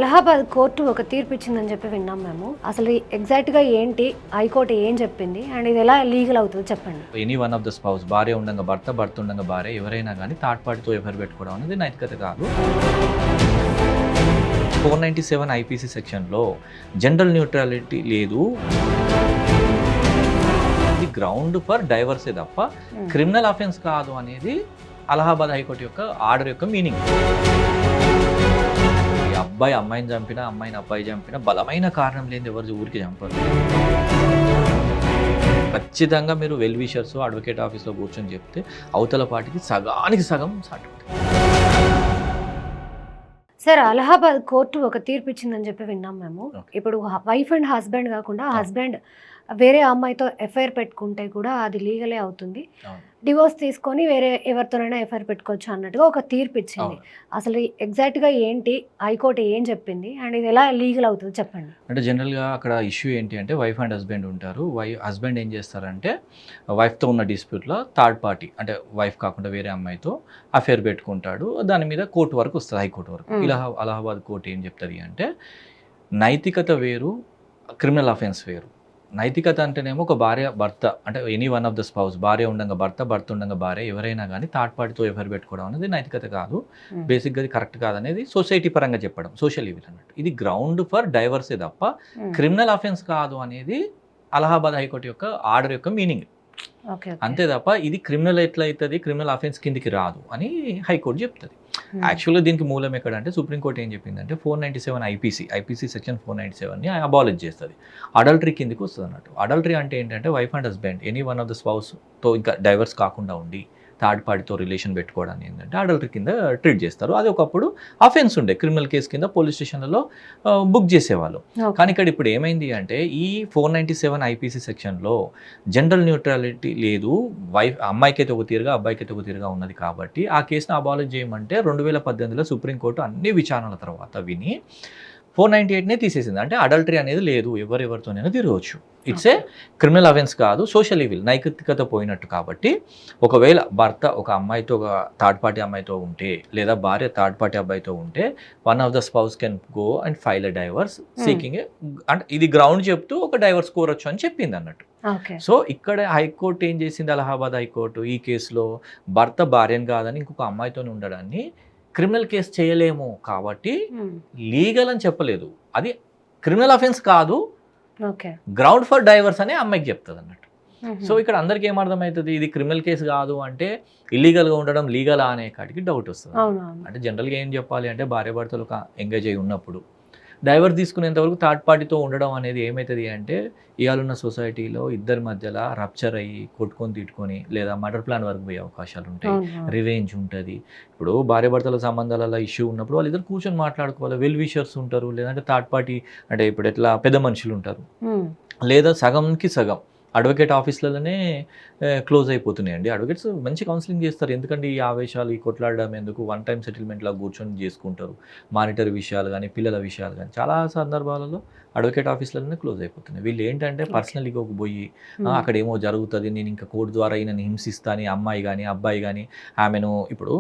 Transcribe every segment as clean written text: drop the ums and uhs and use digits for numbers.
Allahabad court ఒక తీర్పు ఇచ్చిందని చెప్పి విన్నాం మేము. అసలు ఎగ్జాక్ట్‌గా ఏంటి? హైకోర్టు ఏం చెప్పింది? అండ్ ఇది ఎలా లీగల్ అవుతుందో చెప్పండి. Any one of the spouse, భార్య ఉండంగా భర్త, భర్త ఉండంగా భార్య, ఎవరైనా కానీ థర్డ్ పార్టీతో ఎఫైర్ పెట్టుకోవడం అనేది నైతికత కాదు. 497 ఐపీసీ సెక్షన్లో జెండర్ న్యూట్రాలిటీ లేదు. ఇది గ్రౌండ్ ఫర్ డైవర్సే తప్ప క్రిమినల్ అఫెన్స్ కాదు అనేది అలహాబాద్ హైకోర్టు యొక్క ఆర్డర్ యొక్క మీనింగ్. అబ్బాయి అమ్మాయిని చంపినా, అమ్మాయిని అబ్బాయి చంపినా బలమైన కారణం లేని ఎవరు ఊరికి చంపరు. ఖచ్చితంగా మీరు వెల్ విషర్స్ అడ్వకేట్ ఆఫీస్లో కూర్చొని చెప్తే అవతల పార్టీకి సగానికి సగం సాటి. సార్, అలహాబాద్ కోర్టు ఒక తీర్పు ఇచ్చిందని చెప్పి విన్నాం మేము. ఇప్పుడు వైఫ్ అండ్ హస్బెండ్ కాకుండా హస్బెండ్ వేరే అమ్మాయితో ఎఫ్ఐఆర్ పెట్టుకుంటే కూడా అది లీగలే అవుతుంది. డివోర్స్ తీసుకొని వేరే ఎవరితోనైనా ఎఫ్ఐఆర్ పెట్టుకోవచ్చు అన్నట్టుగా ఒక తీర్పు ఇచ్చింది. అసలు ఎగ్జాక్ట్‌గా ఏంటి? హైకోర్టు ఏం చెప్పింది? అండ్ ఇది ఎలా లీగల్ అవుతుందో చెప్పండి. అంటే జనరల్గా అక్కడ ఇష్యూ ఏంటి అంటే వైఫ్ అండ్ హస్బెండ్ ఉంటారు. హస్బెండ్ ఏం చేస్తారంటే వైఫ్తో ఉన్న డిస్ప్యూట్లో థర్డ్ పార్టీ అంటే వైఫ్ కాకుండా వేరే అమ్మాయితో అఫేర్ పెట్టుకుంటాడు. దాని మీద కోర్టు వరకు వస్తుంది, హైకోర్టు వరకు. ఇలా అలహాబాద్ కోర్టు ఏం చెప్తుంది అంటే నైతికత వేరు, క్రిమినల్ అఫెన్స్ వేరు. నైతికత అంటేనేమో ఒక భార్య భర్త అంటే any one of the spouse, భార్య ఉండంగా భర్త, భర్త ఉండంగా భార్య, ఎవరైనా కానీ థర్డ్ పార్టీతో ఎఫైర్ పెట్టుకోవడం అనేది నైతికత కాదు. బేసిక్గా అది కరెక్ట్ కాదనేది సొసైటీ పరంగా చెప్పడం, సోషల్ ఈవిల్ అన్నట్టు. ఇది గ్రౌండ్ ఫర్ డైవర్సే తప్ప క్రిమినల్ అఫెన్స్ కాదు అనేది అలహాబాద్ హైకోర్టు యొక్క ఆర్డర్ యొక్క మీనింగ్. అంతే తప్ప ఇది క్రిమినల్ ఎట్లయితుంది, క్రిమినల్ అఫెన్స్ కిందికి రాదు అని హైకోర్టు చెప్తుంది. యాక్చువల్గా దీనికి మూలం ఎక్కడంటే సుప్రీంకోర్టు ఏం చెప్పిందంటే 497 ఐపీసీ సెక్షన్ 497ని అబాలిష్ చేస్తుంది. అడల్టరీ కిందికి వస్తుంది అన్నట్టు. అడల్టరీ అంటే ఏంటంటే wife and husband any one of the స్పౌస్తో ఇంకా డైవర్స్ కాకుండా ఉండి థర్డ్ పార్టీతో రిలేషన్ పెట్టుకోవడానికి ఏంటంటే అడల్టరీ కింద ట్రీట్ చేస్తారు. అది ఒకప్పుడు అఫెన్స్ ఉండే, క్రిమినల్ కేసు కింద పోలీస్ స్టేషన్లలో బుక్ చేసేవాళ్ళు. కానీ ఇక్కడ ఇప్పుడు ఏమైంది అంటే ఈ 497 ఐపీసీ సెక్షన్లో జెండర్ న్యూట్రాలిటీ లేదు. అమ్మాయికి అయితే ఒక తీరుగా, అబ్బాయికి అయితే ఒక తీరుగా ఉన్నది కాబట్టి ఆ కేసును అబాలిష్ చేయమంటే 2018లో సుప్రీంకోర్టు అన్ని విచారణల తర్వాత విని 498నే తీసేసింది. అంటే అడల్టరీ అనేది లేదు, ఎవరెవరితోనైనా తిరగవచ్చు. ఇట్స్ ఏ క్రిమినల్ అఫెన్స్ కాదు, సోషల్ ఈవిల్, నైతికత పోయినట్టు. కాబట్టి ఒకవేళ భర్త ఒక అమ్మాయితో, ఒక థర్డ్ పార్టీ అమ్మాయితో ఉంటే, లేదా భార్య థర్డ్ పార్టీ అబ్బాయితో ఉంటే one of the spouse can go and file a divorce seeking. అంటే ఇది గ్రౌండ్ చెప్తూ ఒక డైవర్స్ కోరొచ్చు అని చెప్పింది అన్నట్టు. సో ఇక్కడ హైకోర్టు ఏం చేసింది, అలహాబాద్ హైకోర్టు ఈ కేసులో భర్త భార్యను కాదని ఇంకొక అమ్మాయితో ఉండడాన్ని క్రిమినల్ కేసు చేయలేము కాబట్టి లీగల్ అని చెప్పలేదు. అది క్రిమినల్ అఫెన్స్ కాదు, గ్రౌండ్ ఫర్ డైవర్స్ అనే అమ్మాయికి చెప్తుంది అన్నట్టు. సో ఇక్కడ అందరికీ ఏమర్థమవుతుంది, ఇది క్రిమినల్ కేసు కాదు అంటే ఇల్లీగల్గా ఉండడం లీగలా అనే కాడికి డౌట్ వస్తుంది. అంటే జనరల్గా ఏం చెప్పాలి అంటే భార్య భర్తలు ఎంగేజ్ అయి ఉన్నప్పుడు డైవర్స్ తీసుకునేంతవరకు థర్డ్ పార్టీతో ఉండడం అనేది ఏమవుతుంది అంటే ఇవాళ సొసైటీలో ఇద్దరి మధ్యలో రప్చర్ అయ్యి కొట్టుకొని తిట్టుకొని లేదా మర్డర్ ప్లాన్ వరకు పోయే అవకాశాలు ఉంటాయి, రివెంజ్ ఉంటుంది. ఇప్పుడు భార్య భర్తల సంబంధాలలో ఇష్యూ ఉన్నప్పుడు వాళ్ళు ఇద్దరు కూర్చొని మాట్లాడుకోవాలి. వెల్ విషర్స్ ఉంటారు, లేదంటే థర్డ్ పార్టీ అంటే ఇప్పుడు ఎట్లా పెద్ద మనుషులు ఉంటారు, లేదా సగంకి సగం అడ్వకేట్ ఆఫీస్లలోనే క్లోజ్ అయిపోతున్నాయండి. అడ్వకేట్స్ మంచి కౌన్సిలింగ్ చేస్తారు. ఎందుకంటే ఈ ఆవేశాలు, ఈ కొట్లాడడం ఎందుకు, వన్ టైం సెటిల్మెంట్లా కూర్చొని చేసుకుంటారు. మానిటరీ విషయాలు కానీ, పిల్లల విషయాలు కానీ చాలా సందర్భాలలో అడ్వకేట్ ఆఫీస్లలోనే క్లోజ్ అయిపోతున్నాయి. వీళ్ళు ఏంటంటే పర్సనల్ ఈగోకి పోయి అక్కడ ఏమో జరుగుతుంది, నేను ఇంకా కోర్టు ద్వారా ఈయనని హింసిస్తాను, అమ్మాయి కానీ అబ్బాయి కానీ ఆమెను, ఇప్పుడు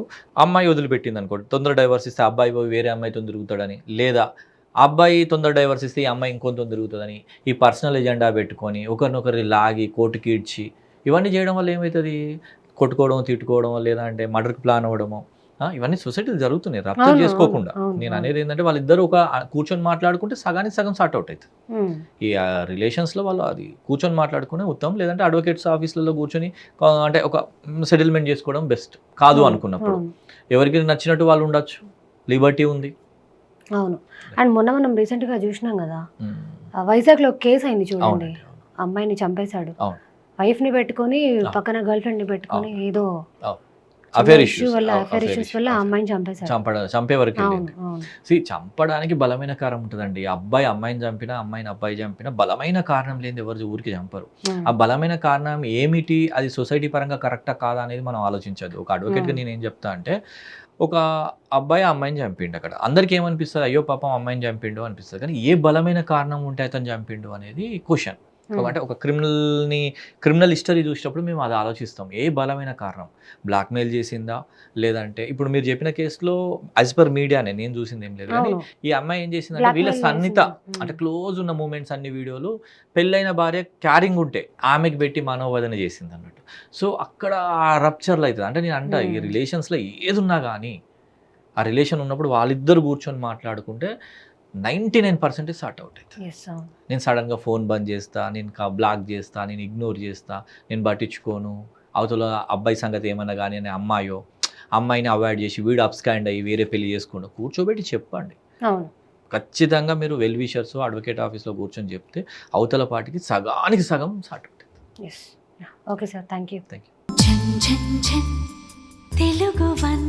అమ్మాయి వదిలిపెట్టింది అనుకోండి, తొందర డైవర్స్ ఇస్తే అబ్బాయి పోయి వేరే అమ్మాయితో తిరుగుతాడని, లేదా అబ్బాయి తొందర డైవర్స్ ఇస్తే ఈ అమ్మాయి ఇంకొంత తిరుగుతుందని ఈ పర్సనల్ ఎజెండా పెట్టుకొని ఒకరినొకరి లాగి కోర్టుకి ఇడ్చి ఇవన్నీ చేయడం వల్ల ఏమవుతుంది, కొట్టుకోవడం, తిట్టుకోవడం, లేదా అంటే మర్డర్కి ప్లాన్ అవ్వడము, ఇవన్నీ సొసైటీలో జరుగుతున్నాయి రప్చర్ చేసుకోకుండా. నేను అనేది ఏంటంటే వాళ్ళిద్దరు ఒక కూర్చొని మాట్లాడుకుంటే సగానికి సగం సార్ట్ అవుట్ అవుతుంది. ఈ రిలేషన్స్లో వాళ్ళు అది కూర్చొని మాట్లాడుకునే ఉత్తమం, లేదంటే అడ్వకేట్స్ ఆఫీసులలో కూర్చొని అంటే ఒక సెటిల్మెంట్ చేసుకోవడం బెస్ట్. కాదు అనుకున్నప్పుడు ఎవరికి నచ్చినట్టు వాళ్ళు ఉండొచ్చు, లిబర్టీ ఉంది. అవును. అండ్ మొన్న మనం రీసెంట్గా చూసినాం కదా, వైజాగ్లో కేసు అయింది చూడండి. అమ్మాయిని చంపేశాడు, వైఫ్ని పెట్టుకొని పక్కన గర్ల్ ఫ్రెండ్ని పెట్టుకొని ఏదో అఫేర్ ఇష్యూస్ వల్ల అమ్మాయిని చంపేశాడు. చంపే వరకు చంపడానికి బలమైన కారణం ఉంటుందండి. అబ్బాయి అమ్మాయిని చంపినా, అమ్మాయిని అబ్బాయి చంపినా బలమైన కారణం లేని ఎవరు ఊరికి చంపరు. ఆ బలమైన కారణం ఏమిటి, అది సొసైటీ పరంగా కరెక్టా కాదా అనేది మనం ఆలోచించదు. ఒక అడ్వకేట్గా నేను ఏం చెప్తా అంటే, ఒక అబ్బాయి అమ్మాయిని చంపిండు, అక్కడ అందరికీ ఏమనిపిస్తుంది, అయ్యో పాపం అమ్మాయిని చంపిండు అనిపిస్తుంది. కానీ ఏ బలమైన కారణం ఉంటే అతను చంపిండు అనేది క్వశ్చన్. అంటే ఒక క్రిమినల్ హిస్టరీ చూసినప్పుడు మేము అది ఆలోచిస్తాం. ఏ బలమైన కారణం, బ్లాక్మెయిల్ చేసిందా, లేదంటే ఇప్పుడు మీరు చెప్పిన కేసులో యాజ్ పర్ మీడియానే, నేను చూసింది ఏం లేదు. కానీ అవును. ఈ అమ్మాయి ఏం చేసిందంటే వీళ్ళ Blackmail సన్నిహిత చేసింది. అంటే క్లోజ్ ఉన్న మూమెంట్స్ అన్ని వీడియోలు పెళ్ళైన భార్య క్యారింగ్ ఉంటే ఆమెకి పెట్టి మనోవదన చేసింది అన్నట్టు. సో అక్కడ రప్చర్లు అవుతుంది. అంటే నేను అంట ఈ రిలేషన్స్లో ఏది ఉన్నా కానీ ఆ రిలేషన్ ఉన్నప్పుడు వాళ్ళిద్దరు కూర్చొని మాట్లాడుకుంటే 99% సార్ట్ అవుట్ అవుతుంది. Yes, అవును. నేను సడన్గా ఫోన్ బంద్ చేస్తా, నేను బ్లాక్ చేస్తా, నేను ఇగ్నోర్ చేస్తా, నేను పట్టించుకోను, అవతల అబ్బాయి సంగతి ఏమన్నా కానీ అనే అమ్మాయిని అవాయిడ్ చేసి వీడు అప్స్కాండ్ అయ్యి వేరే పెళ్లి చేసుకోండి, కూర్చోబెట్టి చెప్పండి. అవును. ఖచ్చితంగా మీరు వెల్ విషర్స్ అడ్వకేట్ ఆఫీస్లో కూర్చొని చెప్తే అవతల పార్టీకి సగానికి సగం సార్ట్ అవుతుంది. Yes. Okay sir, thank you. Thank you. ఝన్ ఝన్ ఝన్ తెలుగు వన్